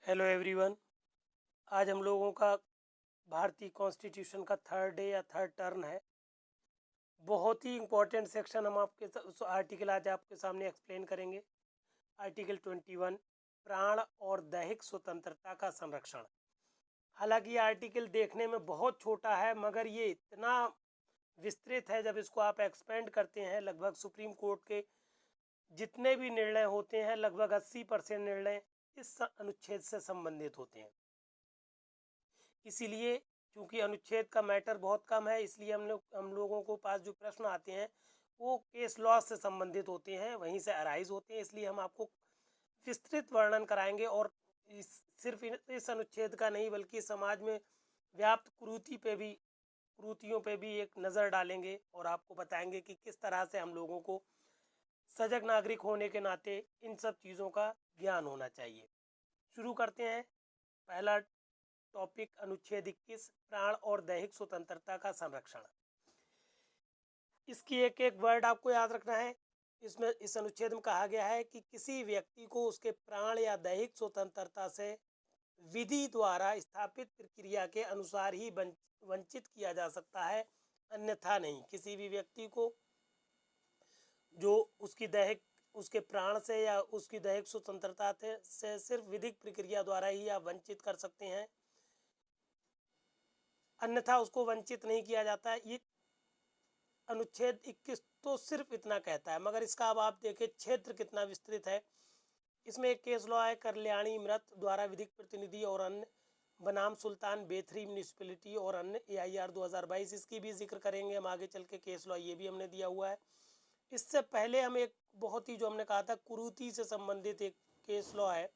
Hello everyone. आज हम लोगों का भारतीय कॉन्स्टिट्यूशन का थर्ड डे या थर्ड टर्न है। बहुत ही इम्पोर्टेंट सेक्शन हम उस आर्टिकल आज आपके सामने एक्सप्लेन करेंगे। आर्टिकल 21, प्राण और दैहिक स्वतंत्रता का संरक्षण। हालांकि ये आर्टिकल देखने में बहुत छोटा है, मगर ये इतना विस्तृत है। जब इसको आप एक्सपेंड करते हैं, लगभग सुप्रीम कोर्ट के जितने भी निर्णय होते हैं, लगभग 80% निर्णय इस अनुच्छेद से संबंधित होते हैं। इसीलिए चूंकि अनुच्छेद का मैटर बहुत कम है, इसलिए हम लोगों को पास जो प्रश्न आते हैं वो केस लॉ से संबंधित होते हैं, वहीं से अराइज होते हैं। इसलिए हम आपको विस्तृत वर्णन कराएंगे और सिर्फ इस अनुच्छेद का नहीं बल्कि समाज में व्याप्त कुरीतियों पे भी एक नज़र डालेंगे और आपको बताएंगे कि किस तरह से हम लोगों को सजग नागरिक होने के नाते इन सब चीज़ों का ज्ञान होना चाहिए। शुरू करते हैं। पहला टॉपिक अनुच्छेद 21, प्राण और दैहिक स्वतंत्रता का संरक्षण। इसकी एक एक वर्ड आपको याद रखना है। इसमें इस अनुच्छेद में कहा गया है कि किसी व्यक्ति को उसके प्राण या दैहिक स्वतंत्रता से विधि द्वारा स्थापित प्रक्रिया के अनुसार ही वंचित किया जा सकता है, अन्यथा नहीं। किसी भी व्यक्ति को जो उसके प्राण से या उसकी दैहिक स्वतंत्रता से सिर्फ विधिक प्रक्रिया द्वारा ही आप वंचित कर सकते हैं, अन्यथा उसको वंचित नहीं किया जाता है। ये अनुच्छेद 21 तो सिर्फ इतना कहता है, मगर इसका अब आप देखें क्षेत्र कितना विस्तृत है। इसमें एक केस लॉ है, कल्याणी मृत द्वारा विधिक प्रतिनिधि और अन्य बनाम सुल्तान बेथरी म्यूनिसिपैलिटी और अन्य AIR 2022। इसकी भी जिक्र करेंगे हम आगे चल के। केस लॉ ये भी हमने दिया हुआ है। इससे पहले हम एक बहुत ही, जो हमने कहा था, कुरीति से संबंधित एक केस लॉ है,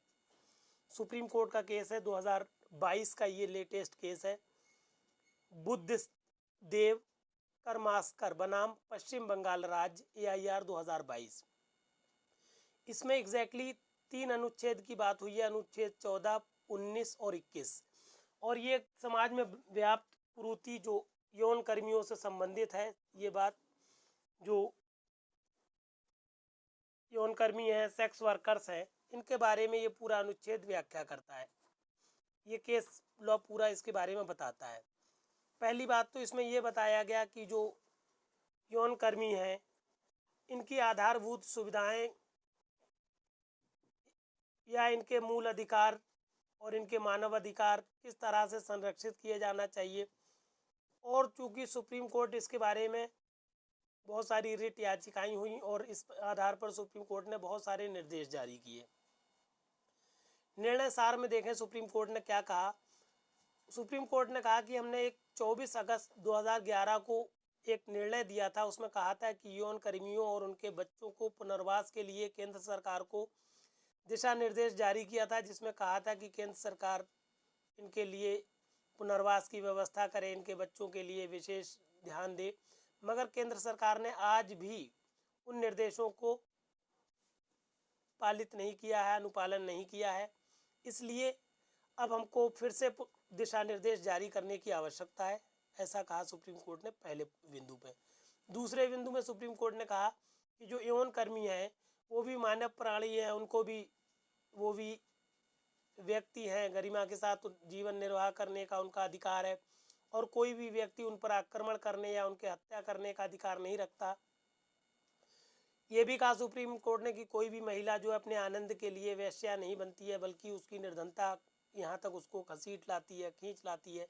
सुप्रीम कोर्ट का केस है 2022 का, ये लेटेस्ट केस है। बुद्ध देव करमास्कर बनाम पश्चिम बंगाल राज्य AIR 2022। इसमें एग्जैक्टली 3 अनुच्छेद की बात हुई है, अनुच्छेद 14, 19 और 21। और ये समाज में व्याप्त कुरीति जो यौन कर्मियों से संबंधित है, ये बात जो यौन कर्मी हैं, सेक्स वर्कर्स हैं, इनके बारे में ये पूरा अनुच्छेद व्याख्या करता है। ये केस लॉ पूरा इसके बारे में बताता है। पहली बात तो इसमें ये बताया गया कि जो यौन कर्मी हैं, इनकी आधारभूत सुविधाएं या इनके मूल अधिकार और इनके मानव अधिकार किस तरह से संरक्षित किए जाना चाहिए। और चूंकि सुप्रीम कोर्ट इसके बारे में बहुत सारी रिट याचिकाएं हुई और इस आधार पर सुप्रीम कोर्ट ने बहुत सारे निर्देश जारी किए। निर्णय सार में देखें सुप्रीम कोर्ट ने क्या कहा। सुप्रीम कोर्ट ने कहा कि हमने एक 24 अगस्त 2011 को एक निर्णय दिया था, उसमें कहा था कि यौन कर्मियों और उनके बच्चों को पुनर्वास के लिए केंद्र सरकार को दिशा निर्देश जारी किया था, जिसमें कहा था कि केंद्र सरकार इनके लिए पुनर्वास की व्यवस्था करे, इनके बच्चों के लिए विशेष ध्यान दे। मगर केंद्र सरकार ने आज भी उन निर्देशों को पालित नहीं किया है, अनुपालन नहीं किया है। इसलिए अब हमको फिर से दिशा निर्देश जारी करने की आवश्यकता है, ऐसा कहा सुप्रीम कोर्ट ने पहले बिंदु पे। दूसरे बिंदु में सुप्रीम कोर्ट ने कहा कि जो यौन कर्मी हैं वो भी मानव प्राणी हैं, उनको भी, वो भी व्यक्ति हैं, गरिमा के साथ जीवन निर्वाह करने का उनका अधिकार है और कोई भी व्यक्ति उन पर आक्रमण करने या उनके हत्या करने का अधिकार नहीं रखता। ये भी कहा सुप्रीम कोर्ट ने कि कोई भी महिला जो अपने आनंद के लिए वेश्या नहीं बनती है, बल्कि उसकी निर्धनता यहाँ तक उसको घसीट लाती है, खींच लाती है।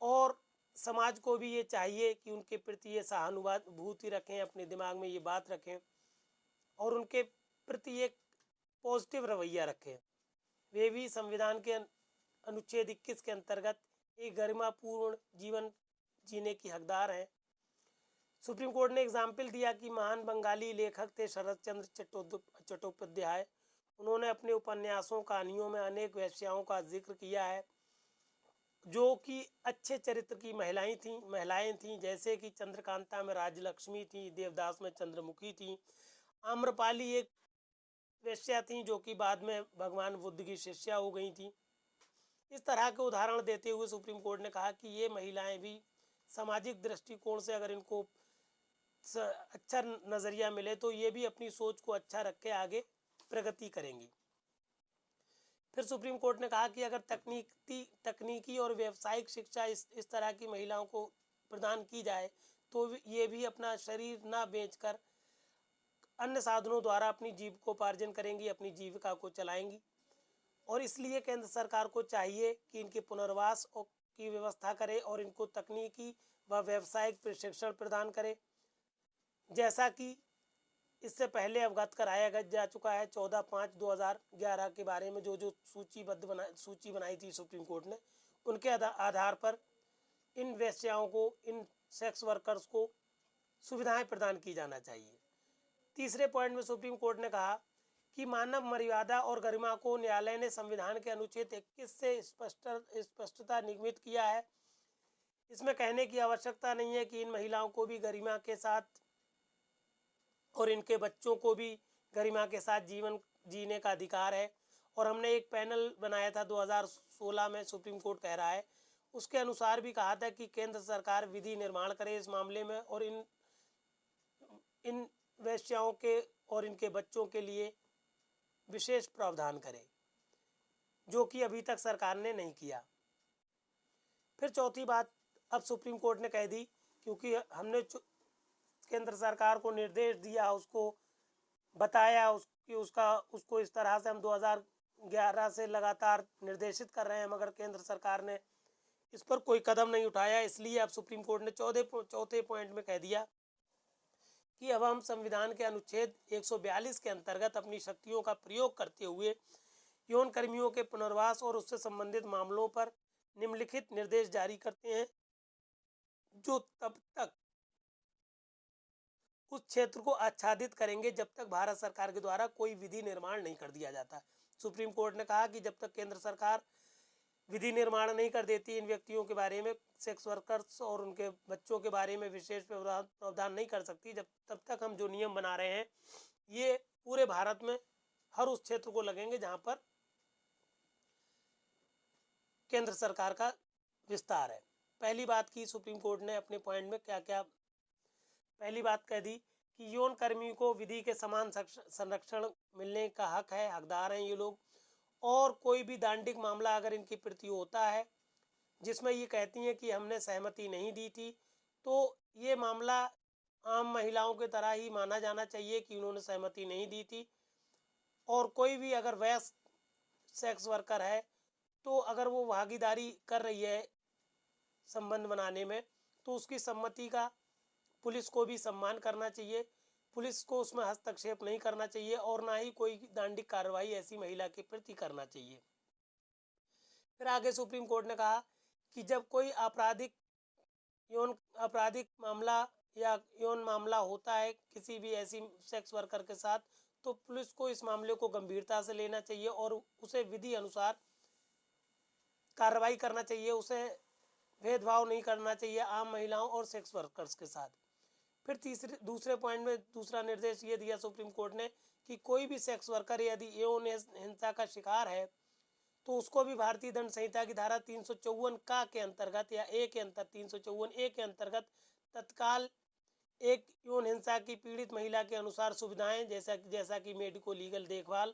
और समाज को भी ये चाहिए कि उनके प्रति ये सहानुभूति रखें, अपने दिमाग में ये बात रखें और उनके प्रति एक पॉजिटिव रवैया रखें। वे भी संविधान के अनुच्छेद 21 के अंतर्गत एक गरिमापूर्ण जीवन जीने की हकदार हैं। सुप्रीम कोर्ट ने एग्जाम्पल दिया कि महान बंगाली लेखक थे शरद चंद्र चट्टोपाध्याय। उन्होंने अपने उपन्यासों, कहानियों में अनेक वेश्याओं का जिक्र किया है जो कि अच्छे चरित्र की महिलाएं थीं, जैसे कि चंद्रकांता में राजलक्ष्मी थी, देवदास में चंद्रमुखी थी, आम्रपाली एक वेश्या थी जो कि बाद में भगवान बुद्ध की शिष्या हो गई थी। इस तरह के उदाहरण देते हुए सुप्रीम कोर्ट ने कहा कि ये महिलाएं भी सामाजिक दृष्टिकोण से अगर इनको अच्छा नज़रिया मिले तो ये भी अपनी सोच को अच्छा रख के आगे प्रगति करेंगी। फिर सुप्रीम कोर्ट ने कहा कि अगर तकनीकी और व्यावसायिक शिक्षा इस तरह की महिलाओं को प्रदान की जाए तो ये भी अपना शरीर ना बेचकर अन्य साधनों द्वारा अपनी जीविकोपार्जन करेंगी, अपनी जीविका को चलाएंगी। और इसलिए केंद्र सरकार को चाहिए कि इनके पुनर्वास की व्यवस्था करे और इनको तकनीकी व व्यावसायिक प्रशिक्षण प्रदान करे। जैसा कि इससे पहले अवगत कराया जा चुका है 14/5/2011 के बारे में, जो सूची बनाई थी सुप्रीम कोर्ट ने, उनके आधार पर इन वेश्याओं को, इन सेक्स वर्कर्स को सुविधाएं प्रदान की जाना चाहिए। तीसरे पॉइंट में सुप्रीम कोर्ट ने कहा कि मानव मर्यादा और गरिमा को न्यायालय ने संविधान के अनुच्छेद 21 से स्पष्टता निगमित किया है। इसमें कहने की आवश्यकता नहीं है कि इन महिलाओं को भी गरिमा के साथ और इनके बच्चों को भी गरिमा के साथ जीवन जीने का अधिकार है। और हमने एक पैनल बनाया था 2016 में, सुप्रीम कोर्ट कह रहा है, उसके अनुसार भी कहा था कि केंद्र सरकार विधि निर्माण करे इस मामले में और इन वेश्याओं के और इनके बच्चों के लिए विशेष प्रावधान करे, जो कि अभी तक सरकार ने नहीं किया। फिर चौथी बात अब सुप्रीम कोर्ट ने कह दी, क्योंकि हमने केंद्र सरकार को निर्देश दिया, उसको बताया उसको इस तरह से हम 2011 से लगातार निर्देशित कर रहे हैं, मगर केंद्र सरकार ने इस पर कोई कदम नहीं उठाया। इसलिए अब सुप्रीम कोर्ट ने चौथे पॉइंट में कह दिया कि अब हम संविधान के अनुच्छेद 142 के अंतर्गत अपनी शक्तियों का प्रयोग करते हुए यौन कर्मियों के पुनर्वास और उससे संबंधित मामलों पर निम्नलिखित निर्देश जारी करते हैं, जो तब तक उस क्षेत्र को आच्छादित करेंगे जब तक भारत सरकार के द्वारा कोई विधि निर्माण नहीं कर दिया जाता। सुप्रीम कोर्ट ने कहा कि जब तक केंद्र सरकार विधि निर्माण नहीं कर देती इन व्यक्तियों के बारे में, सेक्स वर्कर्स और उनके बच्चों के बारे में विशेष प्रावधान नहीं कर सकती, तब तक हम जो नियम बना रहे हैं ये पूरे भारत में हर उस क्षेत्र को लगेंगे जहां पर केंद्र सरकार का विस्तार है। पहली बात की सुप्रीम कोर्ट ने अपने पॉइंट में क्या क्या, पहली बात कह दी कि यौन कर्मी को विधि के समान संरक्षण मिलने का हक है, हकदार हैं ये लोग। और कोई भी दांडिक मामला अगर इनकी प्रति होता है जिसमें ये कहती हैं कि हमने सहमति नहीं दी थी, तो ये मामला आम महिलाओं की तरह ही माना जाना चाहिए कि उन्होंने सहमति नहीं दी थी। और कोई भी अगर वयस्क सेक्स वर्कर है तो अगर वो भागीदारी कर रही है संबंध बनाने में, तो उसकी सम्मति का पुलिस को भी सम्मान करना चाहिए, पुलिस को उसमें हस्तक्षेप नहीं करना चाहिए और ना ही कोई दांडिक कार्रवाई ऐसी महिला के प्रति करना चाहिए। फिर आगे सुप्रीम कोर्ट ने कहा कि जब कोई आपराधिक मामला या यौन मामला होता है किसी भी ऐसी सेक्स वर्कर के साथ, तो पुलिस को इस मामले को गंभीरता से लेना चाहिए और उसे विधि अनुसार कार्रवाई करना चाहिए, उसे भेदभाव नहीं करना चाहिए आम महिलाओं और सेक्स वर्कर्स के साथ। फिर दूसरे पॉइंट में दूसरा निर्देश ये दिया सुप्रीम कोर्ट ने कि कोई भी सेक्स वर्कर यदि यौन हिंसा का शिकार है तो उसको भी भारतीय दंड संहिता की धारा 354 का के अंतर्गत या 354 के अंतर्गत तत्काल एक यौन हिंसा की पीड़ित महिला के अनुसार सुविधाएं जैसा कि मेडिको लीगल देखभाल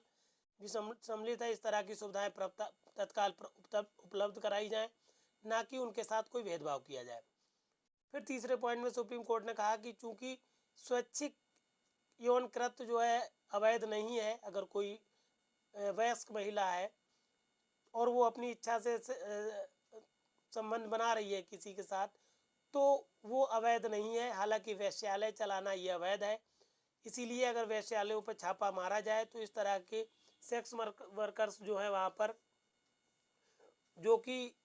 भी सम्मिलित है, इस तरह की सुविधाएं तत्काल उपलब्ध कराई जाएं, ना कि उनके साथ कोई भेदभाव किया जाए। फिर तीसरे पॉइंट में सुप्रीम कोर्ट ने कहा कि चूंकि स्वैच्छिक यौन कृत्य जो है अवैध नहीं है, अगर कोई वयस्क महिला है और वो अपनी इच्छा से संबंध बना रही है किसी के साथ, तो वो अवैध नहीं है। हालांकि वैश्यालय चलाना ये अवैध है, इसीलिए अगर वैश्यालयों पर छापा मारा जाए तो इस तरह के सेक्स वर्कर्स जो है वहाँ पर जो कि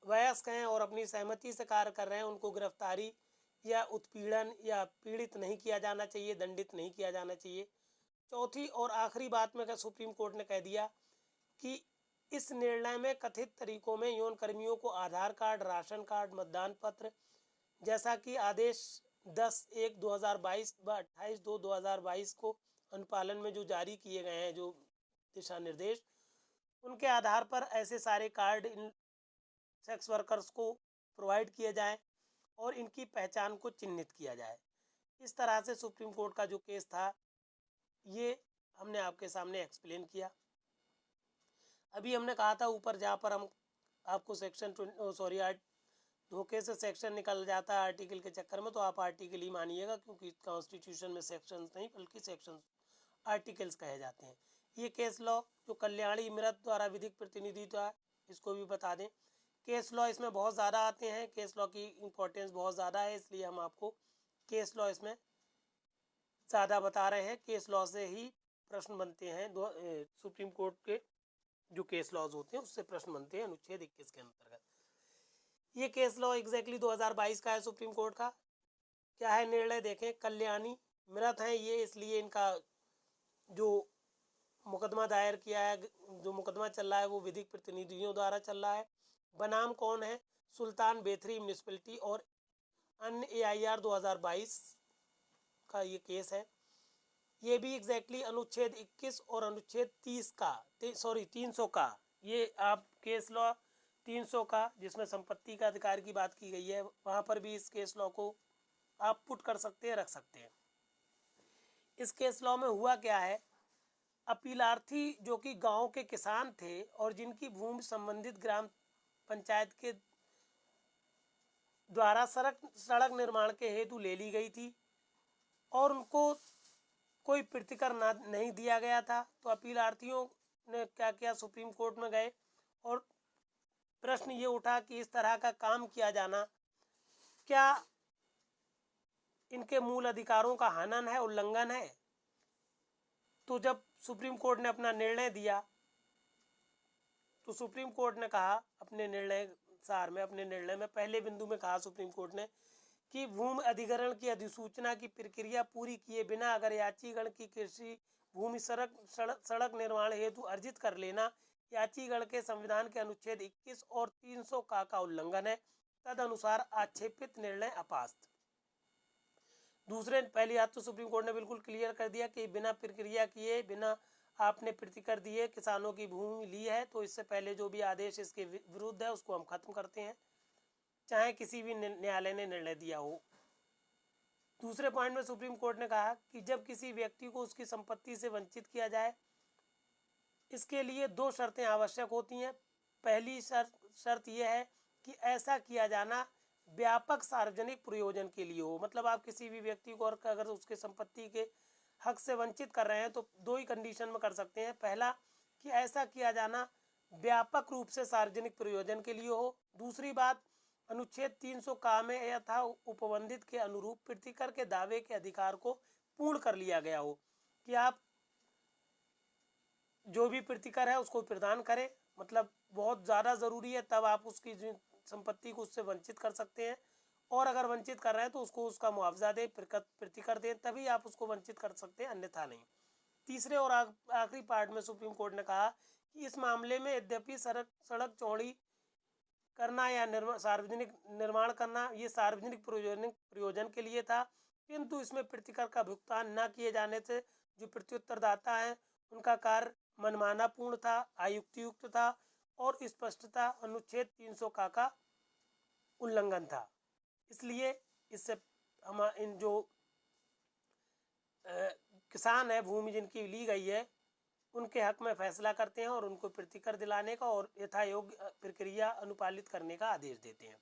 वयस्क हैं और अपनी सहमति से कार्य कर रहे हैं, उनको गिरफ्तारी या उत्पीड़न या पीड़ित नहीं किया जाना चाहिए, दंडित नहीं किया जाना चाहिए। चौथी और आखिरी बात में सुप्रीम कोर्ट ने कह दिया कि इस निर्णय में कथित तरीकों में यौन कर्मियों को आधार कार्ड, राशन कार्ड, मतदान पत्र, जैसा कि आदेश 10/1/2022 व 28/2/2022 को अनुपालन में जो जारी किए गए हैं जो दिशा निर्देश, उनके आधार पर ऐसे सारे कार्ड इन सेक्स वर्कर्स को प्रोवाइड किए जाएं और इनकी पहचान को चिन्हित किया जाए। इस तरह से सुप्रीम कोर्ट का जो केस था ये हमने आपके सामने एक्सप्लेन किया। अभी हमने कहा था ऊपर, जहाँ पर हम आपको सेक्शन धोखे से सेक्शन निकल जाता है आर्टिकल के चक्कर में, तो आप आर्टिकल ही मानिएगा, क्योंकि कॉन्स्टिट्यूशन में सेक्शंस नहीं बल्कि सेक्शंस आर्टिकल्स कहे जाते हैं। ये केस लॉ जो कल्याणी मृत द्वारा विधिक प्रतिनिधित्व है, इसको भी बता दें। केस लॉ इसमें बहुत ज़्यादा आते हैं, केस लॉ की इम्पोर्टेंस बहुत ज़्यादा है, इसलिए हम आपको केस लॉ इसमें ज़्यादा बता रहे हैं। केस लॉ से ही प्रश्न बनते हैं, सुप्रीम कोर्ट के जो केस लॉज होते हैं उससे प्रश्न बनते हैं अनुच्छेद 21 के अंतर्गत। ये केस लॉ एग्जैक्टली 2022 का है सुप्रीम कोर्ट का। क्या है निर्णय देखें, कल्याणी मृत हैं ये, इसलिए इनका जो मुकदमा दायर किया है, जो मुकदमा चल रहा है वो विधिक प्रतिनिधियों द्वारा चल रहा है। बनाम कौन है, सुल्तान बेथरी म्यूनिसिपैलिटी और अन्य AIR 2022 का ये केस है। ये भी एग्जैक्टली अनुच्छेद 21 और अनुच्छेद 300 का, ये आप केस लॉ 300 का जिसमें संपत्ति का अधिकार की बात की गई है, वहाँ पर भी इस केस लॉ को आप पुट कर सकते हैं, रख सकते हैं। इस केस लॉ में हुआ क्या है, अपीलार्थी जो कि गांव के किसान थे और जिनकी भूमि संबंधित ग्राम पंचायत के द्वारा सड़क निर्माण के हेतु ले ली गई थी और उनको कोई प्रतिकर नहीं दिया गया था, तो अपीलार्थियों ने क्या किया, सुप्रीम कोर्ट में गए और प्रश्न ये उठा कि इस तरह का काम किया जाना क्या इनके मूल अधिकारों का हनन है, उल्लंघन है। तो जब सुप्रीम कोर्ट ने अपना निर्णय दिया तो सुप्रीम कोर्ट ने कहा अपने निर्णय में पहले बिंदु में कहा सुप्रीम कोर्ट ने कि भूमि अधिग्रहण की अधिसूचना की प्रक्रिया पूरी किए बिना अगर याचीगण की कृषि भूमि सड़क निर्माण हेतु अर्जित कर लेना याचीगण के संविधान के अनुच्छेद 21 और 300 का उल्लंघन है, तद अनुसार आक्षेपित निर्णय अपास्त। दूसरे पहली बात तो सुप्रीम कोर्ट ने बिल्कुल क्लियर कर दिया कि बिना प्रक्रिया किए, बिना आपने प्रतिकर दिए किसानों की भूमि ली है, तो इससे पहले जो भी आदेश इसके विरुद्ध है उसको हम खत्म करते हैं, चाहे किसी भी न्यायालय ने निर्णय दिया हो। दूसरे पॉइंट में सुप्रीम कोर्ट ने कहा कि जब किसी व्यक्ति को उसकी संपत्ति से वंचित किया जाए, इसके लिए 2 शर्तें आवश्यक होती हैं। पहली शर्त यह है कि ऐसा किया जाना व्यापक सार्वजनिक प्रयोजन के लिए हो। मतलब आप किसी भी व्यक्ति को अगर उसके संपत्ति के हक से वंचित कर रहे हैं तो 2 ही कंडीशन में कर सकते हैं। पहला कि ऐसा किया जाना व्यापक रूप से सार्वजनिक प्रयोजन के लिए हो। दूसरी बात, अनुच्छेद 300 का में यथा उपबंधित के अनुरूप प्रतिकर के दावे के अधिकार को पूर्ण कर लिया गया हो, कि आप जो भी प्रतिकर है उसको प्रदान करें। मतलब बहुत ज़्यादा ज़रूरी है, तब आप उसकी संपत्ति को उससे वंचित कर सकते हैं, और अगर वंचित कर रहे हैं तो उसको उसका मुआवजा दें, प्रतिकर दें, तभी आप उसको वंचित कर सकते हैं, अन्यथा नहीं। तीसरे और आखिरी पार्ट में सुप्रीम कोर्ट ने कहा कि इस मामले में यद्यपि सड़क चौड़ी करना या सार्वजनिक निर्माण करना ये सार्वजनिक प्रयोजन के लिए था, किंतु इसमें प्रतिकर का भुगतान न किए जाने से जो प्रत्युत्तरदाता हैं उनका कार्य मनमाना पूर्ण था, अयुक्तियुक्त था और स्पष्टता अनुच्छेद 300 का उल्लंघन था। इसलिए इससे हम इन जो किसान है, भूमि जिनकी ली गई है, उनके हक में फैसला करते हैं और उनको प्रतिकर दिलाने का और यथायोग्य प्रक्रिया अनुपालित करने का आदेश देते हैं।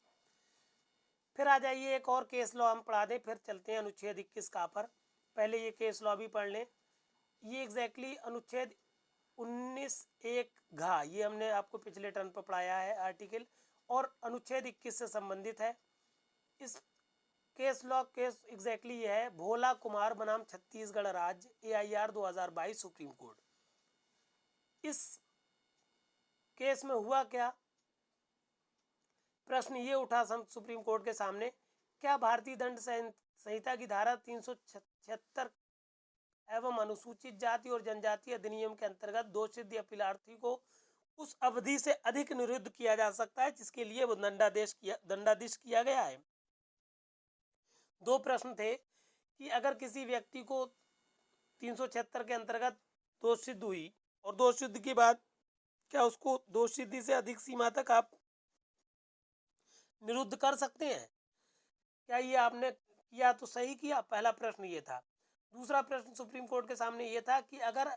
फिर आ जाइए एक और केस लॉ हम पढ़ा दें, फिर चलते हैं अनुच्छेद 21 का पर। पहले ये केस लॉ भी पढ़ लें। ये एग्जैक्टली अनुच्छेद 19(1) घ, ये हमने आपको पिछले टर्न पर पढ़ाया है आर्टिकल, और अनुच्छेद 21 से संबंधित है। इस केस लॉ केस एग्जैक्टली ये है, भोला कुमार बनाम छत्तीसगढ़ राज्य, AIR 2022 सुप्रीम कोर्ट। इस केस में हुआ क्या, प्रश्न ये उठा सुप्रीम कोर्ट के सामने, क्या भारतीय दंड संहिता की धारा 376 एवं अनुसूचित जाति और जनजाति अधिनियम के अंतर्गत दोषित अपीलार्थी को उस अवधि से अधिक निरुद्ध किया जा सकता है जिसके लिए वो दंडादेश किया गया है। 2 प्रश्न थे कि अगर किसी व्यक्ति को 376 के अंतर्गत दोष सिद्ध हुई और दोष सिद्ध के बाद क्या उसको दोष सिद्धि से अधिक सीमा तक आप निरुद्ध कर सकते हैं, क्या ये आपने किया तो सही किया, पहला प्रश्न ये था। दूसरा प्रश्न सुप्रीम कोर्ट के सामने ये था कि अगर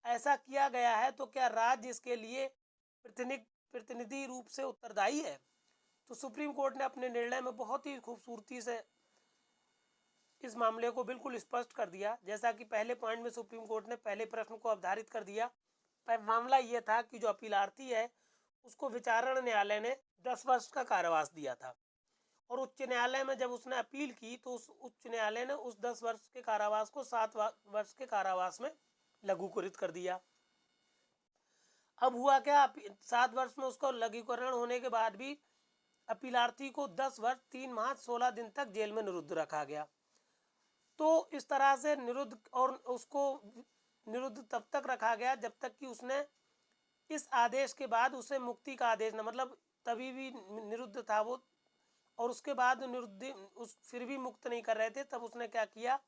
ऐसा किया गया है तो क्या राज्य इसके लिए प्रतिनिधि रूप से उत्तरदायी है। तो सुप्रीम कोर्ट ने अपने निर्णय में बहुत ही खूबसूरती से इस मामले को बिल्कुल स्पष्ट कर दिया। जैसा कि पहले पॉइंट में सुप्रीम कोर्ट ने पहले प्रश्न को अवधारित कर दिया। पर मामला ये था कि जो अपीलार्थी है उसको विचारण न्यायालय ने 10 वर्ष का कारावास दिया था, और उच्च न्यायालय में जब उसने अपील की तो उस उच्च न्यायालय ने उस 10 वर्ष के कारावास को 7 वर्ष के कारावास में लघुकरित कर दिया। अब हुआ क्या, 7 वर्ष में उसको लघुकरण होने के बाद भी अपीलार्थी को 10 वर्ष 3 माह 16 दिन तक जेल में निरुद्ध रखा गया। तो इस तरह से निरुद्ध, और उसको निरुद्ध तब तक रखा गया जब तक कि उसने इस आदेश के बाद उसे मुक्ति का आदेश न, मतलब तभी भी निरुद्ध था वो, और उसके बाद निरुद्ध उस फिर भी मुक्त नहीं कर रहे थे। तब उसने क्या किया,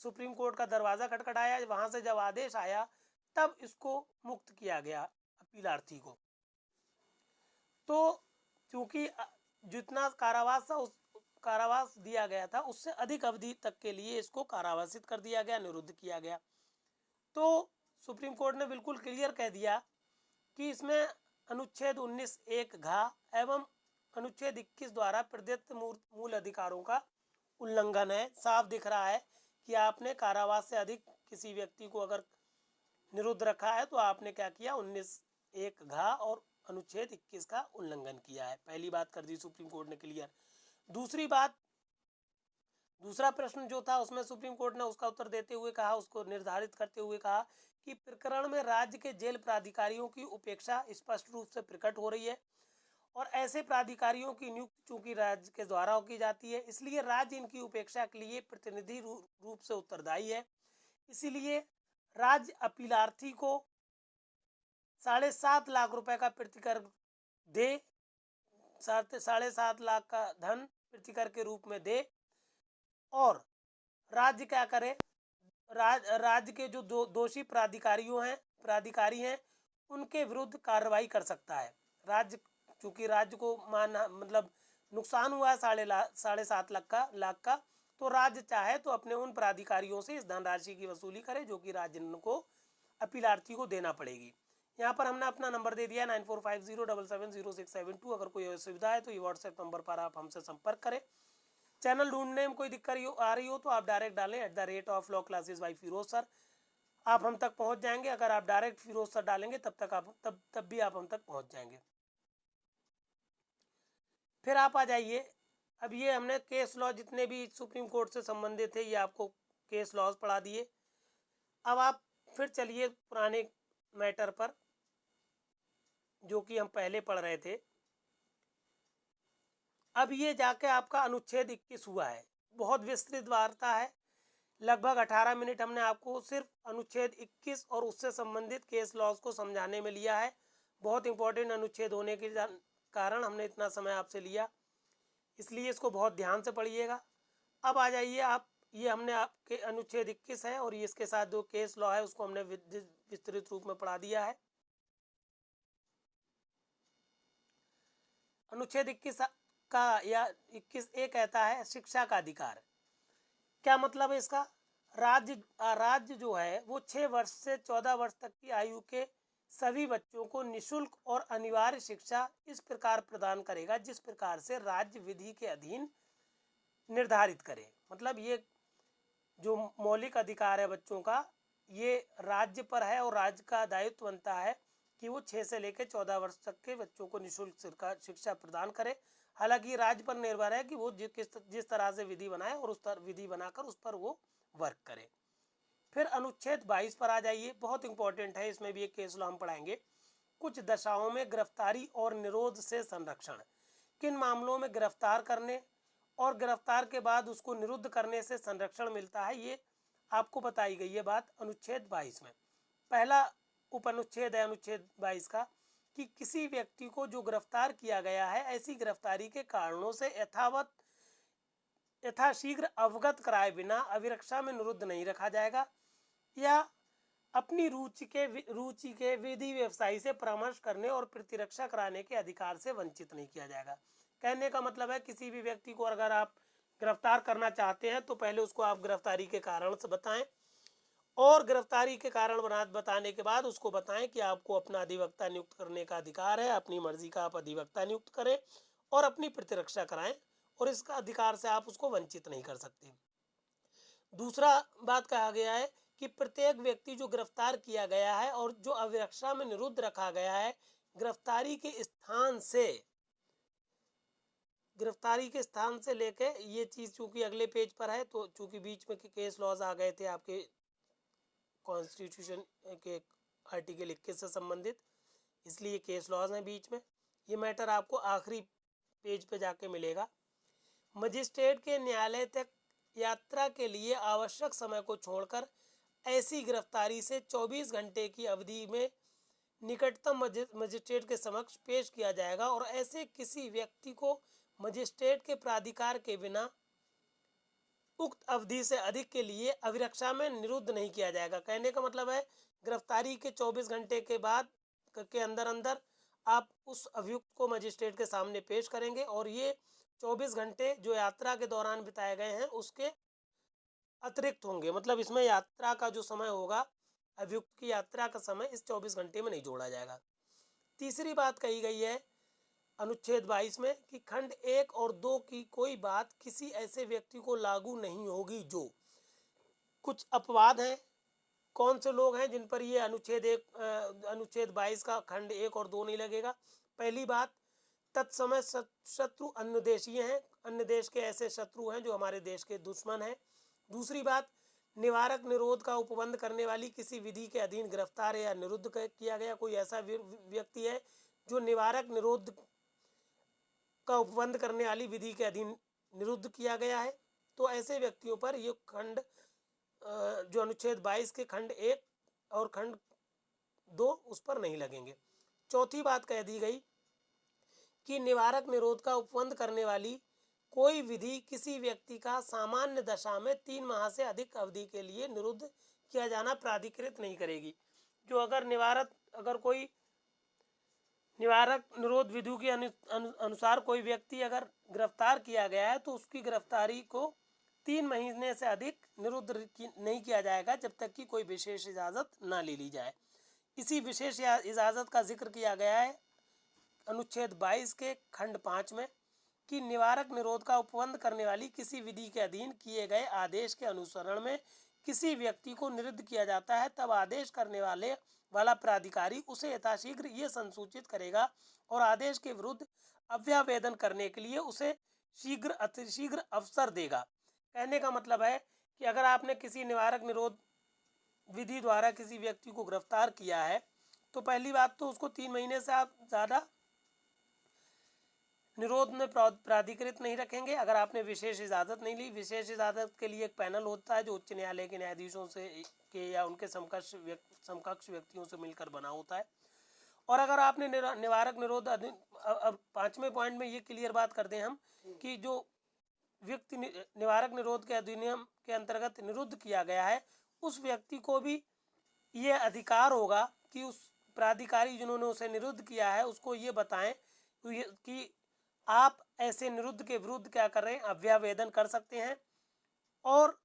सुप्रीम कोर्ट का दरवाज़ा खटखटाया, वहाँ से जब आदेश आया तब इसको मुक्त किया गया अपीलार्थी को। तो क्योंकि जितना कारावास था, उस कारावास दिया गया था उससे अधिक अवधि तक के लिए इसको कारावासित कर दिया गया, निरुद्ध किया गया। तो सुप्रीम कोर्ट ने बिल्कुल क्लियर कह दिया कि इसमें अनुच्छेद 19(1) घ एवं अनुच्छेद 21 द्वारा प्रदत्त मूल अधिकारों का उल्लंघन है। साफ दिख रहा है कि आपने कारावास से अधिक किसी व्यक्ति को अगर निरुद्ध रखा है तो आपने क्या किया, 19(1) घ और अनुच्छेद 21 का उल्लंघन किया है। पहली बात कर दी सुप्रीम कोर्ट ने क्लियर। दूसरी बात, दूसरा प्रश्न जो था उसमें सुप्रीम कोर्ट ने उसका उत्तर देते हुए कहा, उसको निर्धारित करते हुए कहा कि प्रकरण में राज्य के जेल प्राधिकारियों की उपेक्षा स्पष्ट रूप से प्रकट हो रही है, और ऐसे प्राधिकारियों की नियुक्ति चूंकि राज्य के द्वारा की जाती है, इसलिए राज्य इनकी उपेक्षा के लिए प्रतिनिधि रूप से उत्तरदायी है। इसीलिए राज्य अपीलार्थी को 7.5 लाख रुपए का प्रतिकर दे, 7.5 लाख का धन प्रतिकर के रूप में दे, और राज्य क्या करे, राज्य के जो दोषी प्राधिकारी हैं उनके विरुद्ध कार्रवाई कर सकता है। राज्य, चूंकि राज्य को मतलब नुकसान हुआ है 7.5 लाख का, तो राज्य चाहे तो अपने उन प्राधिकारियों से इस धनराशि की वसूली करे जो कि राज्य को अपीलार्थी को देना पड़ेगी। यहाँ पर हमने अपना नंबर दे दिया 9450770672। अगर कोई असुविधा है तो ये व्हाट्सएप नंबर पर आप हमसे संपर्क करें। चैनल ढूंढने में कोई दिक्कत आ रही हो तो आप डायरेक्ट डालें @law classes by Firoz sir, आप हम तक पहुंच जाएंगे। अगर आप डायरेक्ट फिरोज सर डालेंगे तब भी आप हम तक पहुंच जाएंगे। फिर आप आ जाइए, अब ये हमने केस लॉ जितने भी सुप्रीम कोर्ट से संबंधित थे ये आपको केस लॉज पढ़ा दिए। अब आप फिर चलिए पुराने मैटर पर जो कि हम पहले पढ़ रहे थे। अब ये जाके आपका अनुच्छेद 21 हुआ है, बहुत विस्तृत वार्ता है, लगभग 18 मिनट हमने आपको सिर्फ अनुच्छेद 21 और उससे संबंधित केस लॉज को समझाने में लिया है। बहुत इंपॉर्टेंट अनुच्छेद होने के कारण हमने इतना समय आपसे लिया, इसलिए इसको बहुत ध्यान से पढ़िएगा। अब आ जाइए आप, ये हमने आपके अनुच्छेद 21 है और इसके साथ जो केस लॉ है उसको हमने विस्तृत रूप में पढ़ा दिया है। अनुच्छेद 21 का या 21(a) कहता है शिक्षा का अधिकार। क्या मतलब है इसका, राज्य जो है वो 6 वर्ष से 14 वर्ष तक की आयु के सभी बच्चों को निशुल्क और अनिवार्य शिक्षा इस प्रकार प्रदान करेगा जिस प्रकार से राज्य विधि के अधीन निर्धारित करे। मतलब ये जो मौलिक अधिकार है बच्चों का, ये राज्य पर है और राज्य का दायित्व बनता है कि वो 6 से लेकर 14 वर्ष तक के बच्चों को निःशुल्क शिक्षा प्रदान करे। हालांकि राज्य पर निर्भर है कि वो जिस तरह से विधि बनाए और उस तरह विधि बनाकर उस पर वो वर्क करे। फिर अनुच्छेद 22 पर आ जाइए, बहुत इंपॉर्टेंट है, इसमें भी एक केस लॉ हम पढ़ाएंगे। कुछ दशाओं में गिरफ्तारी और निरोध से संरक्षण, किन मामलों में गिरफ्तार करने और गिरफ्तार के बाद उसको निरुद्ध करने से संरक्षण मिलता है, ये आपको बताई गई है बात अनुच्छेद 22 में। पहला उपअनुच्छेद है अनुच्छेद 22 का कि किसी व्यक्ति को जो गिरफ्तार किया गया है ऐसी गिरफ्तारी के कारणों से यथाशीघ्र अवगत कराए बिना अभिरक्षा में निरुद्ध नहीं रखा जाएगा, या अपनी रुचि के विधि व्यवसायी से परामर्श करने और प्रतिरक्षा कराने के अधिकार से वंचित नहीं किया जाएगा। कहने का मतलब है किसी भी व्यक्ति को अगर आप गिरफ्तार करना चाहते हैं तो पहले उसको आप गिरफ्तारी के कारण से बताएं, और गिरफ्तारी के कारण बताने के बाद उसको बताएं कि आपको अपना अधिवक्ता नियुक्त करने का अधिकार है, अपनी मर्जी का आप अधिवक्ता नियुक्त करें और अपनी प्रतिरक्षा कराएं, और इसका अधिकार से आप उसको वंचित नहीं कर सकते। दूसरा बात कहा गया है कि प्रत्येक व्यक्ति जो गिरफ्तार किया गया है और जो अभिरक्षा में निरुद्ध रखा गया है, गिरफ्तारी के स्थान से लेके, ये चीज़ चूंकि अगले पेज पर है तो चूंकि बीच में केस लॉज आ गए थे आपके कॉन्स्टिट्यूशन के आर्टिकल 21 से संबंधित, इसलिए केस लॉज हैं बीच में। ये मैटर आपको आखिरी पेज पे जाके मिलेगा। मजिस्ट्रेट के न्यायालय तक यात्रा के लिए आवश्यक समय को छोड़कर ऐसी गिरफ्तारी से 24 घंटे की अवधि में निकटतम मजिस्ट्रेट के समक्ष पेश किया जाएगा, और ऐसे किसी व्यक्ति को मजिस्ट्रेट के प्राधिकार के बिना उक्त अवधि से अधिक के लिए अभिरक्षा में निरुद्ध नहीं किया जाएगा। कहने का मतलब है, गिरफ्तारी के 24 घंटे के बाद के अंदर अंदर आप उस अभियुक्त को मजिस्ट्रेट के सामने पेश करेंगे, और ये 24 घंटे जो यात्रा के दौरान बिताए गए हैं उसके अतिरिक्त होंगे। मतलब इसमें यात्रा का जो समय होगा, अभियुक्त की यात्रा का समय इस 24 घंटे में नहीं जोड़ा जाएगा। तीसरी बात कही गई है अनुच्छेद 22 में कि खंड 1 और 2 की कोई बात किसी ऐसे व्यक्ति को लागू नहीं होगी जो, कुछ अपवाद हैं। कौन से लोग हैं जिन पर ये अनुच्छेद 22 का खंड 1 और 2 नहीं लगेगा? पहली बात, तत्समय शत्रु अन्य देशीय हैं, अन्य देश के ऐसे शत्रु हैं जो हमारे देश के दुश्मन हैं। दूसरी बात, निवारक निरोध का उपबंध करने वाली किसी विधि के अधीन गिरफ्तार या निरुद्ध किया गया कोई ऐसा व्यक्ति है जो निवारक निरोध का उपबंध करने वाली विधि के अधीन निरुद्ध किया गया है, तो ऐसे व्यक्तियों पर ये खंड जो अनुच्छेद 22 के खंड 1 और खंड 2 उस पर नहीं लगेंगे। चौथी बात कह दी गई कि निवारक निरोध का उपबंध करने वाली कोई विधि किसी व्यक्ति का सामान्य दशा में 3 माह से अधिक अवधि के लिए निरुद्ध किया जाना प्राधिकृत नहीं करेगी। जो अगर कोई निवारक निरोध विधि के अनुसार कोई व्यक्ति अगर गिरफ्तार किया गया है तो उसकी गिरफ्तारी को 3 महीने से अधिक निरुद्ध नहीं किया जाएगा जब तक कि कोई विशेष इजाज़त ना ले ली जाए। इसी विशेष इजाज़त का जिक्र किया गया है अनुच्छेद 22 के खंड 5 में कि निवारक निरोध का उपबंध करने वाली किसी विधि के अधीन किए गए आदेश के अनुसरण में किसी व्यक्ति को निरुद्ध किया जाता है, तब आदेश करने वाला प्राधिकारी उसे यथाशीघ्र ये संसूचित करेगा और आदेश के विरुद्ध अभ्यावेदन करने के लिए उसे अतिशीघ्र अवसर देगा। कहने का मतलब है कि अगर आपने किसी निवारक निरोध विधि द्वारा किसी व्यक्ति को गिरफ्तार किया है तो पहली बात तो उसको 3 महीने से आप ज़्यादा निरोध में प्राधिकृत नहीं रखेंगे। अगर आपने विशेष इजाज़त नहीं ली, विशेष इजाज़त के लिए एक पैनल होता है जो उच्च न्यायालय के न्यायाधीशों से के या उनके समकक्ष व्यक्तियों से मिलकर बना होता है। और अगर आपने निवारक निरोध अब 5वें पॉइंट में ये क्लियर बात कर दें हम कि जो व्यक्ति निवारक निरोध के अधिनियम के अंतर्गत निरुद्ध किया गया है उस व्यक्ति को भी ये अधिकार होगा कि उस प्राधिकारी जिन्होंने उसे निरुद्ध किया है उसको ये बताएं कि आप ऐसे निरुद्ध के विरुद्ध क्या कर रहे हैं, अभ्यावेदन कर सकते हैं, और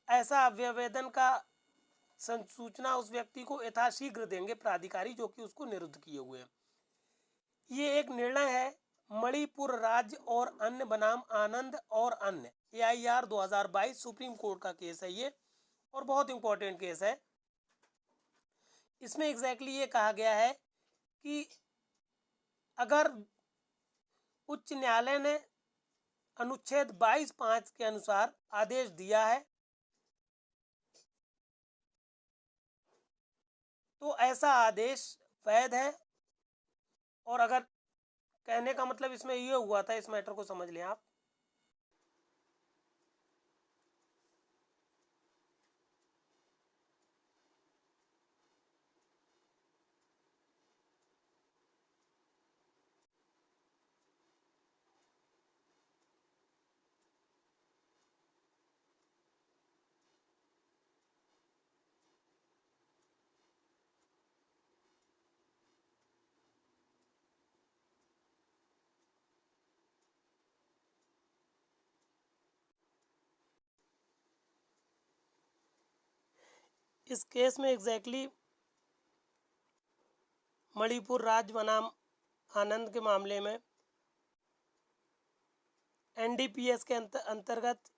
ऐसा अभ्यावेदन का सूचना उस व्यक्ति को यथाशीघ्र देंगे प्राधिकारी जो कि उसको निरुद्ध किए हुए हैं। ये एक निर्णय है मणिपुर राज्य और अन्य बनाम आनंद और अन्य AIR 2022 सुप्रीम कोर्ट का केस है ये, और बहुत इंपॉर्टेंट केस है। इसमें एग्जैक्टली ये कहा गया है कि अगर उच्च न्यायालय ने अनुच्छेद 22(5) के अनुसार आदेश दिया है तो ऐसा आदेश वैध है। और अगर कहने का मतलब इसमें ये हुआ था, इस मैटर को समझ लें आप, इस केस में एग्जैक्टली मणिपुर राज्य बनाम आनंद के मामले में एनडीपीएस के अंतर्गत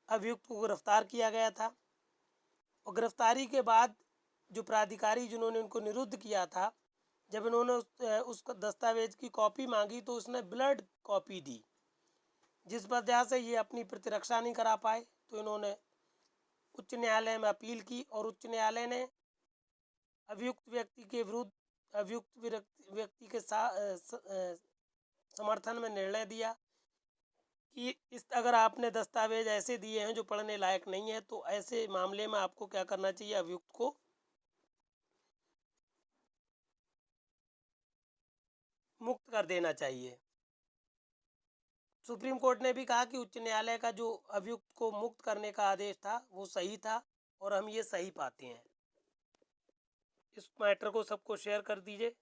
अभियुक्त को गिरफ्तार किया गया था और गिरफ्तारी के बाद जो प्राधिकारी जिन्होंने उनको निरुद्ध किया था, जब इन्होंने उस दस्तावेज की कॉपी मांगी तो उसने ब्लड कॉपी दी, जिस वजह से ये अपनी प्रतिरक्षा नहीं करा पाए। तो इन्होंने उच्च न्यायालय में अपील की और उच्च न्यायालय ने अभियुक्त व्यक्ति के विरुद्ध अभियुक्त व्यक्ति के समर्थन में निर्णय दिया कि अगर आपने दस्तावेज ऐसे दिए हैं जो पढ़ने लायक नहीं है तो ऐसे मामले में आपको क्या करना चाहिए, अभियुक्त को मुक्त कर देना चाहिए। सुप्रीम कोर्ट ने भी कहा कि उच्च न्यायालय का जो अभियुक्त को मुक्त करने का आदेश था वो सही था और हम ये सही पाते हैं। इस मैटर को सबको शेयर कर दीजिए।